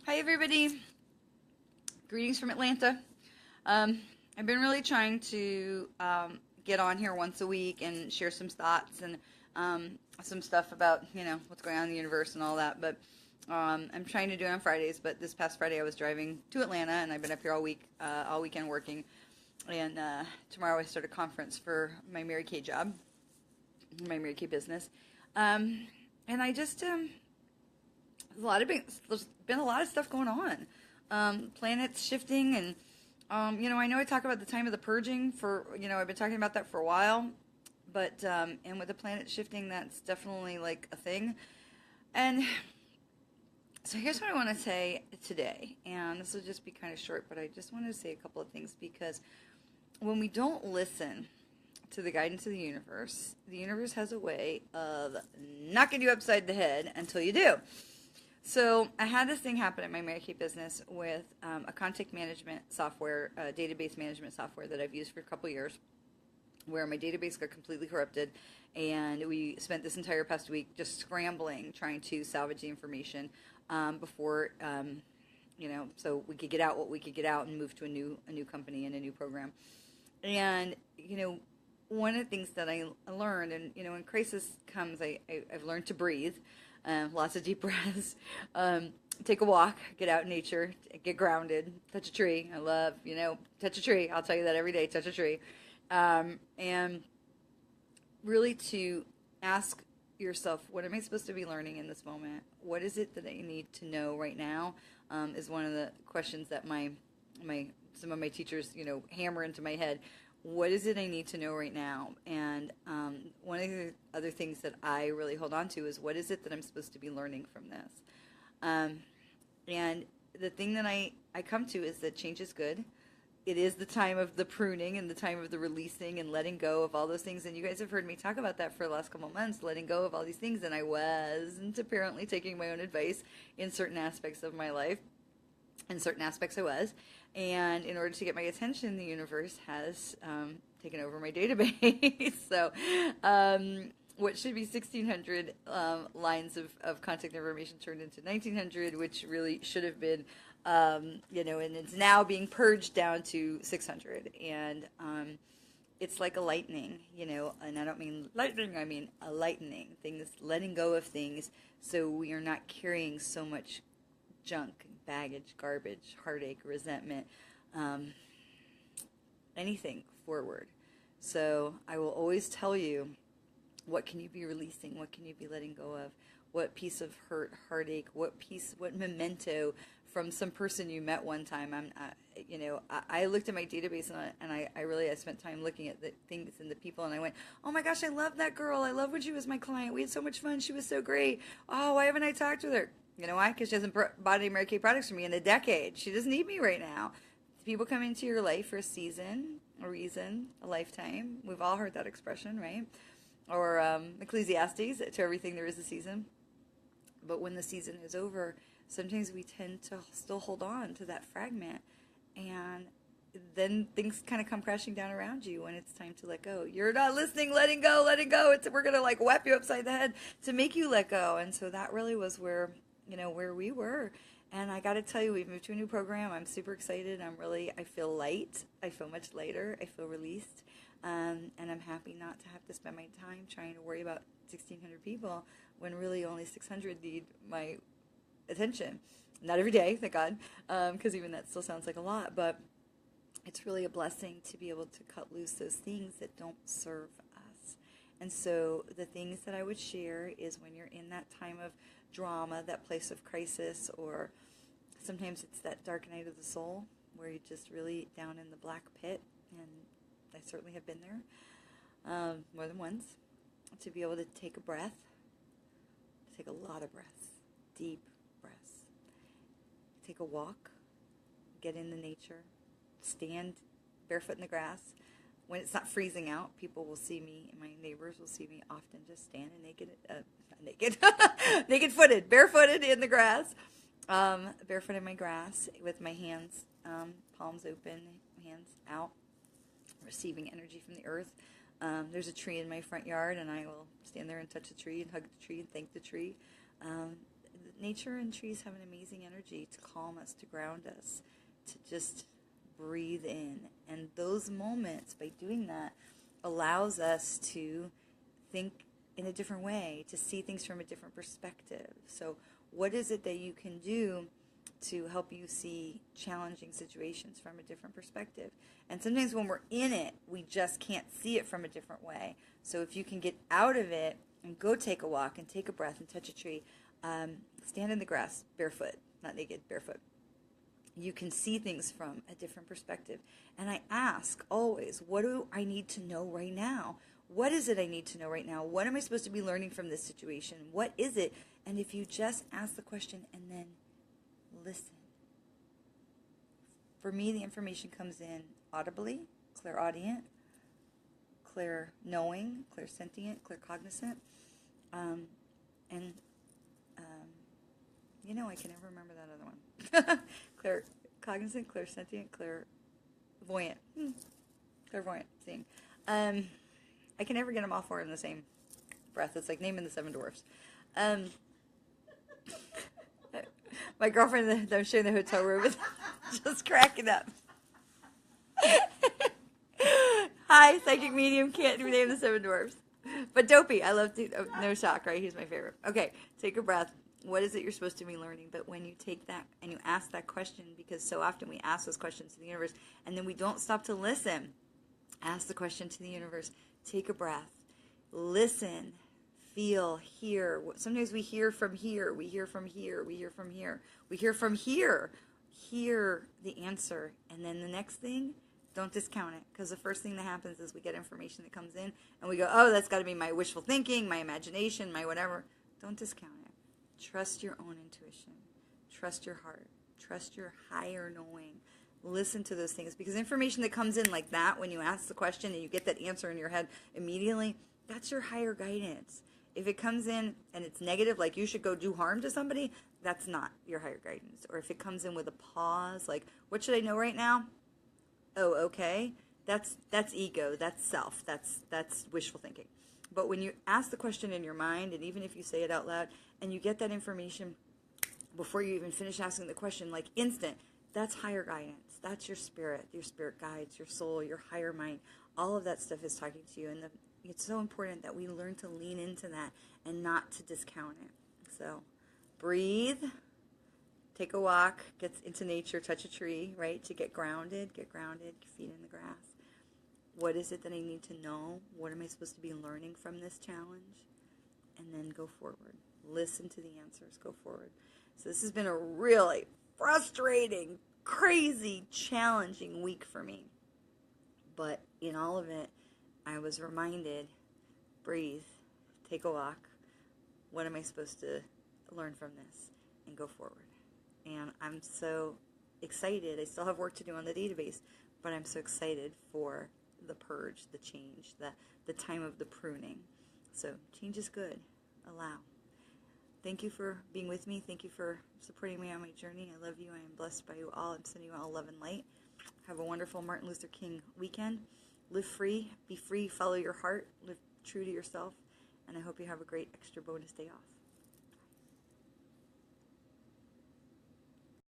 Hi, everybody. Greetings from Atlanta. I've been really trying to get on here once a week and share some thoughts and some stuff about, what's going on in the universe and all that. But I'm trying to do it on Fridays. But this past Friday, I was driving to Atlanta, and I've been up here all weekend working. And tomorrow, I start a conference for my Mary Kay job, my Mary Kay business. And I just there's been a lot of stuff going on. Planets shifting, and I know I talk about the time of the purging for, I've been talking about that for a while, but and with the planet shifting, that's definitely like a thing. And so here's what I want to say today, and this will just be kind of short, but I just wanted to say a couple of things because when we don't listen to the guidance of the universe has a way of knocking you upside the head until you do. So I had this thing happen in my Mary Kay business with a contact management software, database management software that I've used for a couple years, where my database got completely corrupted, and we spent this entire past week just scrambling, trying to salvage the information before, so we could get out what we could get out and move to a new company and a new program. And one of the things that I learned, and when crisis comes, I've learned to breathe. Lots of deep breaths. Take a walk, get out in nature, get grounded, touch a tree. I love, touch a tree. I'll tell you that every day, touch a tree. And really to ask yourself, what am I supposed to be learning in this moment? What is it that I need to know right now? Is one of the questions that some of my teachers, hammer into my head. What is it I need to know right now? And one of the other things that I really hold on to is, what is it that I'm supposed to be learning from this? And the thing that I come to is that change is good. It is the time of the pruning and the time of the releasing and letting go of all those things. And you guys have heard me talk about that for the last couple of months, letting go of all these things. And I wasn't apparently taking my own advice in certain aspects of my life. In certain aspects I was. And in order to get my attention, the universe has taken over my database. So what should be 1,600 lines of contact information turned into 1,900, which really should have been, and it's now being purged down to 600. And it's like a lightning, and I don't mean lightning, I mean a lightning. Things, letting go of things so we are not carrying so much junk, baggage, garbage, heartache, resentment, anything forward. So I will always tell you, what can you be releasing? What can you be letting go of? What piece of hurt, heartache, what memento from some person you met one time? I looked at my database, and I spent time looking at the things and the people, and I went, oh my gosh, I love that girl. I love when she was my client. We had so much fun. She was so great. Oh, why haven't I talked with her? You know why? Because she hasn't bought any Mary Kay products from me in a decade. She doesn't need me right now. People come into your life for a season, a reason, a lifetime. We've all heard that expression, right? Or Ecclesiastes, to everything there is a season. But when the season is over, sometimes we tend to still hold on to that fragment. And then things kind of come crashing down around you when it's time to let go. You're not listening, letting go. We're going to whap you upside the head to make you let go. And so that really was where we were. And I got to tell you, we've moved to a new program. I'm super excited. I feel light. I feel much lighter. I feel released. And I'm happy not to have to spend my time trying to worry about 1,600 people when really only 600 need my attention. Not every day, thank God, because even that still sounds like a lot. But it's really a blessing to be able to cut loose those things that don't serve us. And so the things that I would share is, when you're in that time of drama, that place of crisis, or sometimes it's that dark night of the soul where you're just really down in the black pit, and I certainly have been there more than once, to be able to take a breath, take a lot of breaths, deep breaths, take a walk, get in the nature, stand barefoot in the grass. When it's not freezing out, people will see me, and my neighbors will see me often just standing naked-footed, barefooted in the grass, barefoot in my grass with my hands, palms open, hands out, receiving energy from the earth. There's a tree in my front yard, and I will stand there and touch the tree and hug the tree and thank the tree. nature and trees have an amazing energy to calm us, to ground us, to just breathe in. And those moments, by doing that, allows us to think in a different way, to see things from a different perspective. So what is it that you can do to help you see challenging situations from a different perspective? And sometimes when we're in it, we just can't see it from a different way. So if you can get out of it and go take a walk and take a breath and touch a tree, stand in the grass barefoot, not naked, barefoot, you can see things from a different perspective. And I ask always, what do I need to know right now? What is it I need to know right now? What am I supposed to be learning from this situation? What is it? And if you just ask the question and then listen. For me, the information comes in audibly, clairaudient, clear knowing, clear sentient, clear cognizant. I can never remember that other one. Clear cognizant, clear sentient, clairvoyant. Clairvoyant, seeing. I can never get them all four in the same breath. It's like naming the seven dwarfs. My girlfriend that I'm sharing the hotel room with just cracking up. Hi, psychic medium, can't name the seven dwarfs. But Dopey, I love No Shock, right? He's my favorite. Okay, take a breath. What is it you're supposed to be learning? But when you take that and you ask that question, because so often we ask those questions to the universe, and then we don't stop to listen. Ask the question to the universe. Take a breath. Listen. Feel. Hear. Sometimes we hear from here. We hear from here. We hear from here. We hear from here. Hear the answer. And then the next thing, don't discount it. Because the first thing that happens is we get information that comes in, and we go, oh, that's got to be my wishful thinking, my imagination, my whatever. Don't discount it. Trust your own intuition. Trust your heart. Trust your higher knowing. Listen to those things, because information that comes in like that, when you ask the question and you get that answer in your head immediately, that's your higher guidance. If it comes in and it's negative, like you should go do harm to somebody, that's not your higher guidance. Or if it comes in with a pause, like, what should I know right now? Oh, okay. That's ego. That's self. That's wishful thinking. But when you ask the question in your mind, and even if you say it out loud, and you get that information before you even finish asking the question, like instant, that's higher guidance. That's your spirit guides, your soul, your higher mind. All of that stuff is talking to you. And it's so important that we learn to lean into that and not to discount it. So breathe, take a walk, get into nature, touch a tree, right? To get grounded, your feet in the grass. What is it that I need to know? What am I supposed to be learning from this challenge? And then go forward. Listen to the answers. Go forward. So this has been a really frustrating, crazy, challenging week for me. But in all of it, I was reminded, breathe, take a walk. What am I supposed to learn from this? And go forward. And I'm so excited. I still have work to do on the database, but I'm so excited for the purge, the change, the time of the pruning. So change is good. Allow. Thank you for being with me. Thank you for supporting me on my journey. I love you. I am blessed by you all. I'm sending you all love and light. Have a wonderful Martin Luther King weekend. Live free. Be free. Follow your heart. Live true to yourself. And I hope you have a great extra bonus day off.